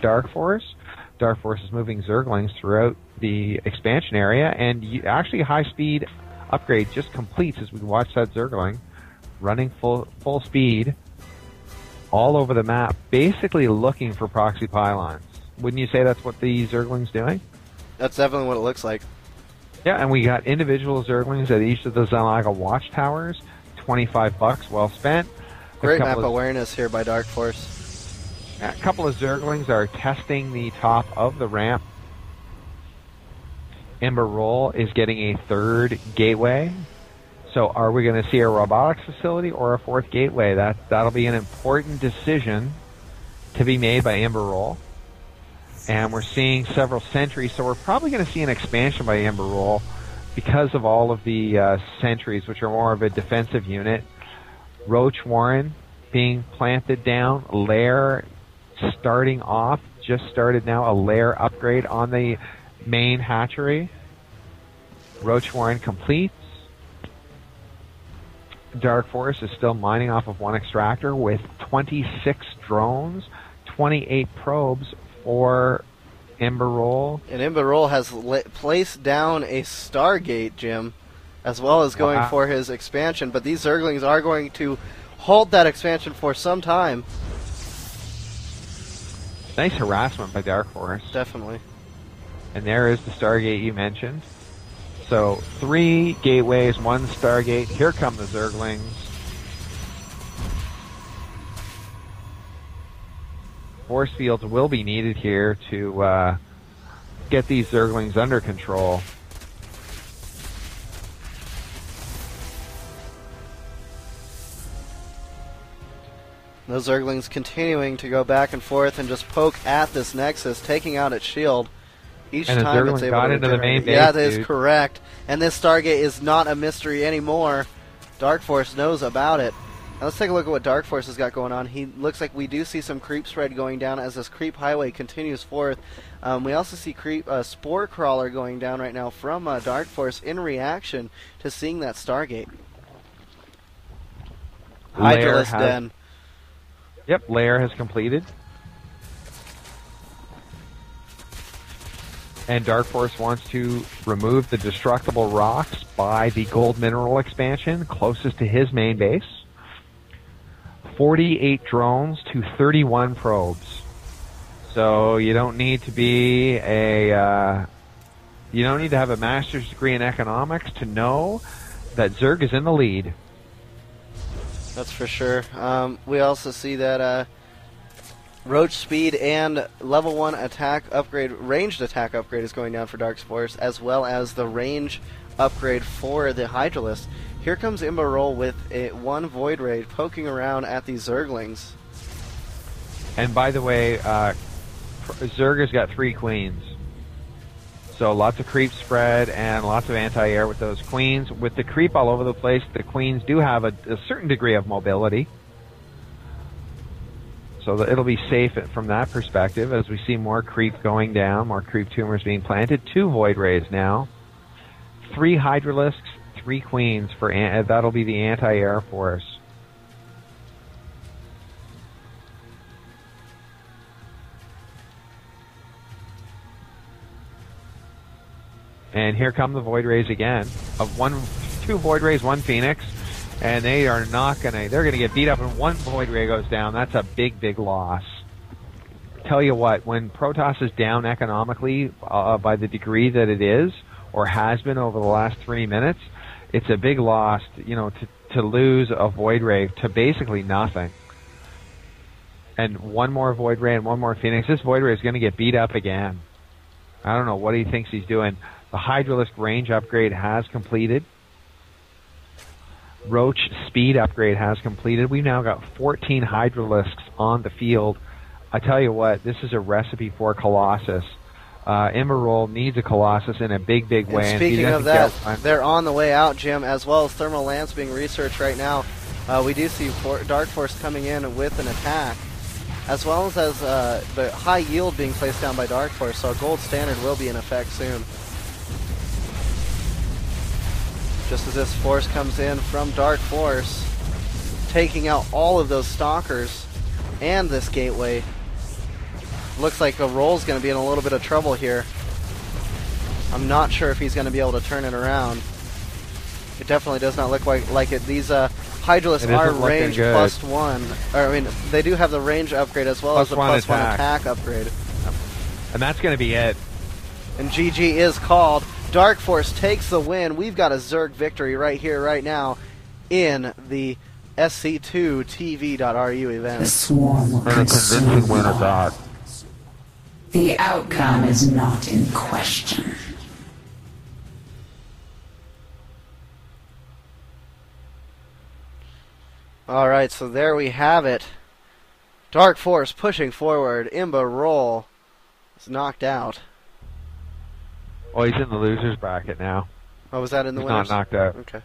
Dark Force. Dark Force is moving Zerglings throughout the expansion area, and actually a high-speed upgrade just completes as we watch that Zergling running full speed all over the map, basically looking for proxy pylons. Wouldn't you say that's what the Zergling's doing? That's definitely what it looks like. Yeah, and we got individual Zerglings at each of the Xanaga watchtowers. $25 well spent. Great map awareness here by Dark Force. A couple of Zerglings are testing the top of the ramp. Ember Roll is getting a third gateway. So are we going to see a robotics facility or a fourth gateway? That'll be an important decision to be made by Ember Roll. And we're seeing several sentries, so we're probably going to see an expansion by Ember Roll because of all of the sentries, which are more of a defensive unit. Roach Warren being planted down. Lair starting off, just started now, a Lair upgrade on the main hatchery. Roach Warren completes. Dark Force is still mining off of one extractor with 26 drones, 28 probes for Ember Roll. And Ember Roll has placed down a Stargate, Jim, as well as going for his expansion. But these Zerglings are going to hold that expansion for some time. Nice harassment by Dark Force. Definitely. And there is the Stargate you mentioned. So 3 gateways, 1 Stargate. Here come the Zerglings. Force fields will be needed here to get these Zerglings under control. Those Zerglings continuing to go back and forth and just poke at this Nexus, taking out its shield. Each and time it's able to into the main base, yeah, that is correct. And this Stargate is not a mystery anymore. Dark Force knows about it. Now let's take a look at what Dark Force has got going on. He looks like we do see some creep spread going down as this creep highway continues forth. We also see Spore Crawler going down right now from Dark Force in reaction to seeing that Stargate. Hydralisk Den. Yep, Lair has completed. And Dark Force wants to remove the destructible rocks by the gold mineral expansion closest to his main base. 48 drones to 31 probes. So you don't need to be you don't need to have a master's degree in economics to know that Zerg is in the lead. That's for sure. We also see that Roach speed and level 1 attack upgrade, ranged attack upgrade is going down for Dark Force, as well as the range upgrade for the Hydralisk. Here comes Ember Roll with one Void Ray poking around at these Zerglings. And by the way, Zerg has got 3 queens. So lots of creep spread and lots of anti-air with those queens. With the creep all over the place, the queens do have a certain degree of mobility. So that it'll be safe from that perspective as we see more creep going down, more creep tumors being planted. 2 Void Rays now. 3 Hydralisks, 3 queens. That'll be the anti-air force. And here come the Void Rays again. 2 Void Rays, 1 Phoenix. And they are not they're gonna get beat up and 1 Void Ray goes down. That's a big, big loss. Tell you what, when Protoss is down economically by the degree that it is, or has been over the last 3 minutes, it's a big loss, to lose a Void Ray to basically nothing. And 1 more Void Ray and 1 more Phoenix. This Void Ray is gonna get beat up again. I don't know what he thinks he's doing. The Hydralisk range upgrade has completed. Roach speed upgrade has completed. We've now got 14 Hydralisks on the field. I tell you what, this is a recipe for Colossus. Ember Roll needs a Colossus in a big, big way. And speaking of that, they're on the way out, Jim, as well as Thermal Lance being researched right now. We do see Dark Force coming in with an attack, as well as the high yield being placed down by Dark Force, so a gold standard will be in effect soon. Just as this force comes in from Dark Force, taking out all of those stalkers and this gateway. Looks like a roll's going to be in a little bit of trouble here. I'm not sure if he's going to be able to turn it around. It definitely does not look like it. These Hydralisks are range +1. Or, I mean, they do have the range upgrade as well as the +1 attack upgrade. And that's going to be it. And GG is called. Dark Force takes the win. We've got a Zerg victory right here, right now, in the SC2TV.RU event. The swarm will consume win of that. The outcome is not in question. Alright, so there we have it. Dark Force pushing forward. Imba Roll is knocked out. Oh, he's in the losers bracket now. Oh, was that in the he's winners? Not knocked out. Okay.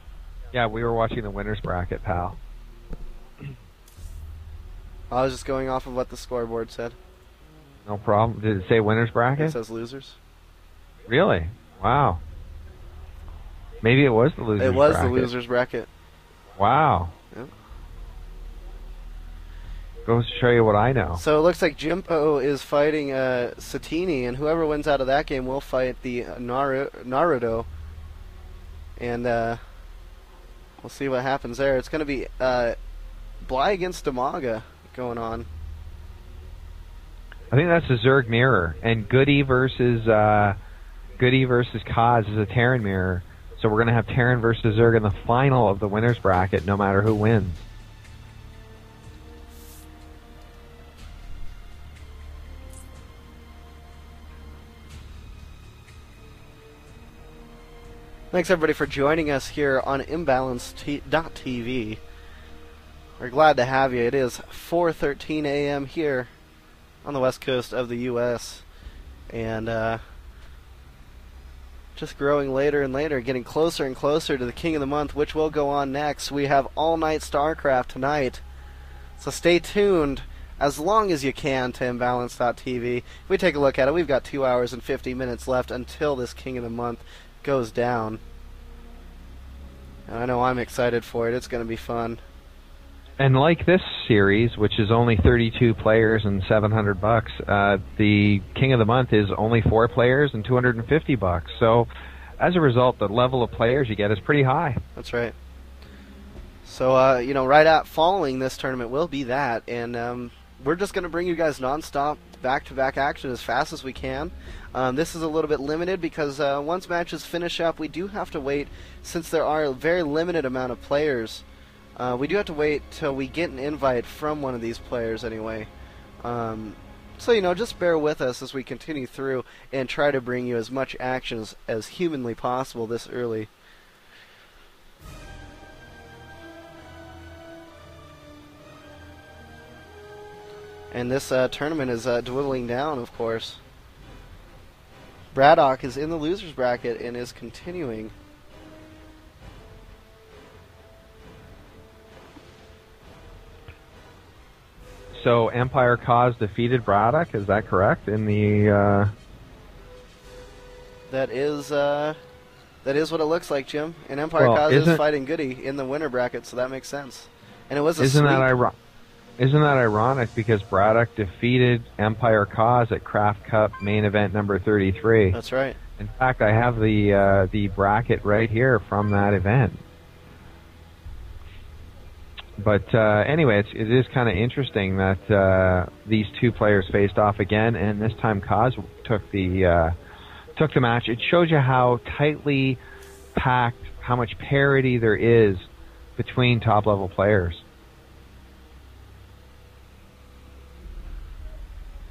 Yeah, we were watching the winners bracket, pal. I was just going off of what the scoreboard said. No problem. Did it say winners bracket? It says losers. Really? Wow. Maybe it was the losers bracket. It was the losers bracket. Wow. Yep. Goes to show you what I know. So it looks like Jimpo is fighting Satini, and whoever wins out of that game will fight the Naruto. And we'll see what happens there. It's going to be Bly against Damaga going on. I think that's a Zerg mirror, and Goody versus Kaz is a Terran mirror. So we're going to have Terran versus Zerg in the final of the winners bracket, no matter who wins. Thanks everybody for joining us here on IMBAtv. We're glad to have you. It is 4:13 a.m. here on the west coast of the U.S. and just growing later and later, getting closer and closer to the King of the Month, which will go on next. We have all-night StarCraft tonight, so stay tuned as long as you can to Imbalance.tv. If we take a look at it, we've got 2 hours and 50 minutes left until this King of the Month goes down. And I know I'm excited for it. It's going to be fun. And like this series, which is only 32 players and $700, the King of the Month is only 4 players and $250. So, as a result, the level of players you get is pretty high. That's right. So, you know, following this tournament will be that, and we're just going to bring you guys nonstop, back-to-back action as fast as we can. This is a little bit limited because once matches finish up, we do have to wait, since there are a very limited amount of players. We do have to wait till we get an invite from one of these players anyway. So, you know, just bear with us as we continue through and try to bring you as much action as humanly possible this early. And this tournament is dwindling down, of course. Braddock is in the losers bracket and is continuing. So Empire Cause defeated Braddock, is that correct? In the that is what it looks like, Jim. And Empire Cause is fighting Goody in the winner bracket, so that makes sense. And it was a Isn't that ironic because Braddock defeated Empire Cause at Kraft Cup main event number 33. That's right. In fact, I have the bracket right here from that event. But anyway, it is kind of interesting that these two players faced off again, and this time Kaz took the match. It shows you how tightly packed, how much parity there is between top-level players.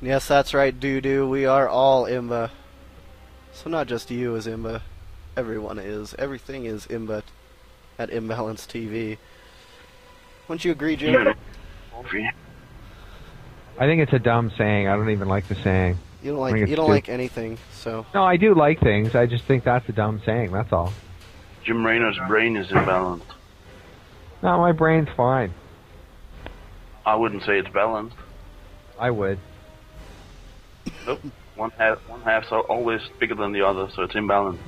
Yes, that's right, Doo-Doo. We are all Imba. So not just you is Imba. Everyone is. Everything is Imba at Imbalance TV. Wouldn't you agree, Jim? I think it's a dumb saying. I don't even like the saying. You don't like anything, so. No, I do like things. I just think that's a dumb saying. That's all. Jim Rayner's brain is imbalanced. No, my brain's fine. I wouldn't say it's balanced. I would. Nope. One half's always bigger than the other, so it's imbalanced.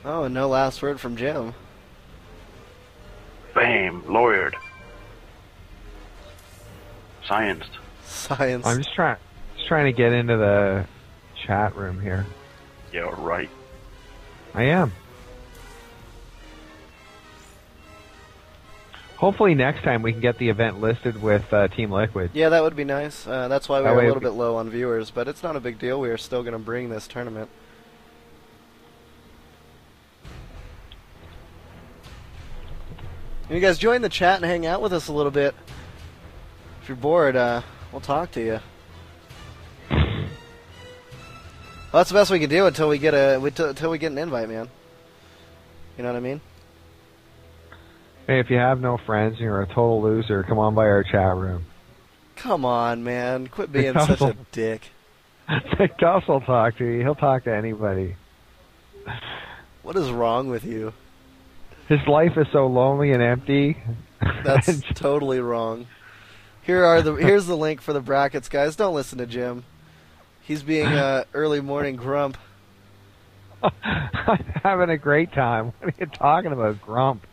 Oh, and no last word from Jim. Bam! lawyered. Scienced. Science. I'm just trying to get into the chat room here. Yeah, right. I am. Hopefully next time we can get the event listed with Team Liquid. Yeah, that would be nice. That's why we That were a way little bit low on viewers, but it's not a big deal. We are still going to bring this tournament. You guys join the chat and hang out with us a little bit. If you're bored, we'll talk to you. Well, that's the best we can do until we get an invite, man. You know what I mean? Hey, if you have no friends and you're a total loser, come on by our chat room. Come on, man. Quit being such a dick. Gus will talk to you. He'll talk to anybody. What is wrong with you? His life is so lonely and empty. That's totally wrong. Here's the link for the brackets, guys. Don't listen to Jim. He's being early morning grump. I'm having a great time. What are you talking about, grump?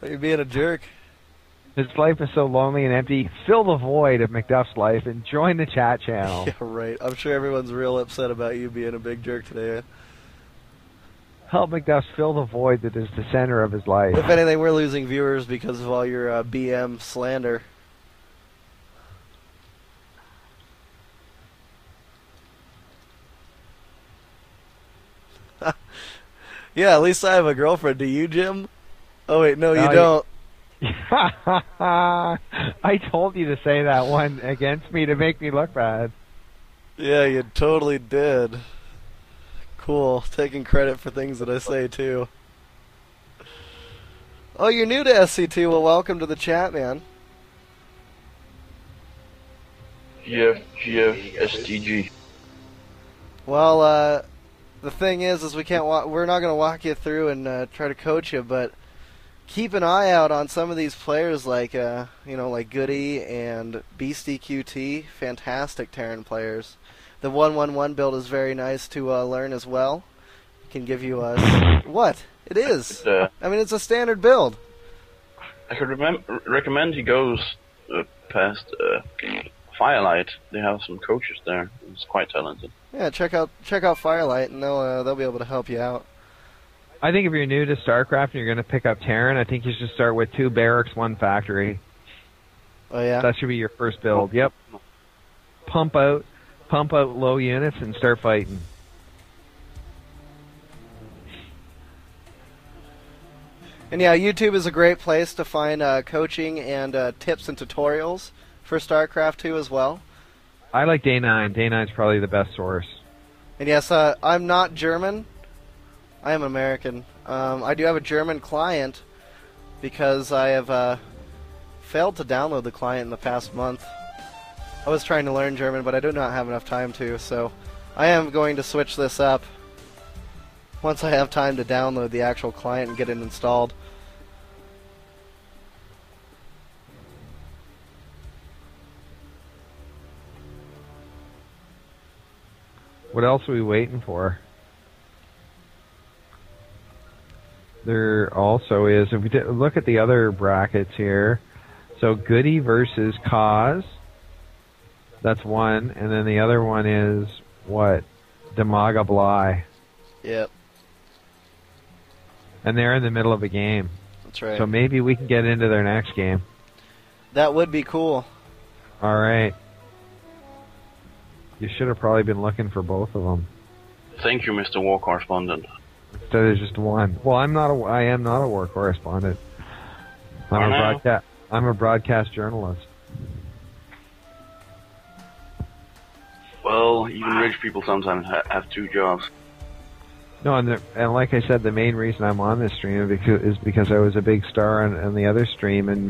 You're being a jerk. His life is so lonely and empty. Fill the void of McDuff's life and join the chat channel. Yeah, right. I'm sure everyone's real upset about you being a big jerk today. Help McDuff fill the void that is the center of his life. If anything, we're losing viewers because of all your BM slander. Yeah, at least I have a girlfriend. Do you, Jim? Oh, wait, no, you don't. I told you to say that one against me to make me look bad. Yeah, you totally did. Cool. Taking credit for things that I say, too. Oh, you're new to SC2. Well, welcome to the chat, man. GF, STG. Well, the thing is we're not going to walk you through and try to coach you, but keep an eye out on some of these players like Goody and Beastie QT. Fantastic Terran players. The 1-1-1 build is very nice to learn as well. It can give you what? It is. I mean, it's a standard build. I could recommend he goes past Firelight. They have some coaches there. It's quite talented. Yeah, check out Firelight, and they'll be able to help you out. I think if you're new to StarCraft and you're going to pick up Terran, I think you should start with 2 barracks, 1 factory. Oh yeah. That should be your first build. Yep. Pump out low units and start fighting. And yeah, YouTube is a great place to find coaching and tips and tutorials for StarCraft 2 as well. I like Day 9. Day 9 is probably the best source. And yes, I'm not German. I am American. I do have a German client because I have failed to download the client in the past month. I was trying to learn German, but I do not have enough time to, so I am going to switch this up once I have time to download the actual client and get it installed. What else are we waiting for? There also is, if we look at the other brackets here, so Goody versus Cause, that's one, and then the other one is, what? Demaga Bly. Yep. And they're in the middle of a game. That's right. So maybe we can get into their next game. That would be cool. All right. You should have probably been looking for both of them. Thank you, Mr. War Correspondent. Instead of just one. Well, I am not a war correspondent. I'm a broadcast journalist. Well, even rich people sometimes have 2 jobs. No, and like I said, the main reason I'm on this stream is because I was a big star on the other stream, and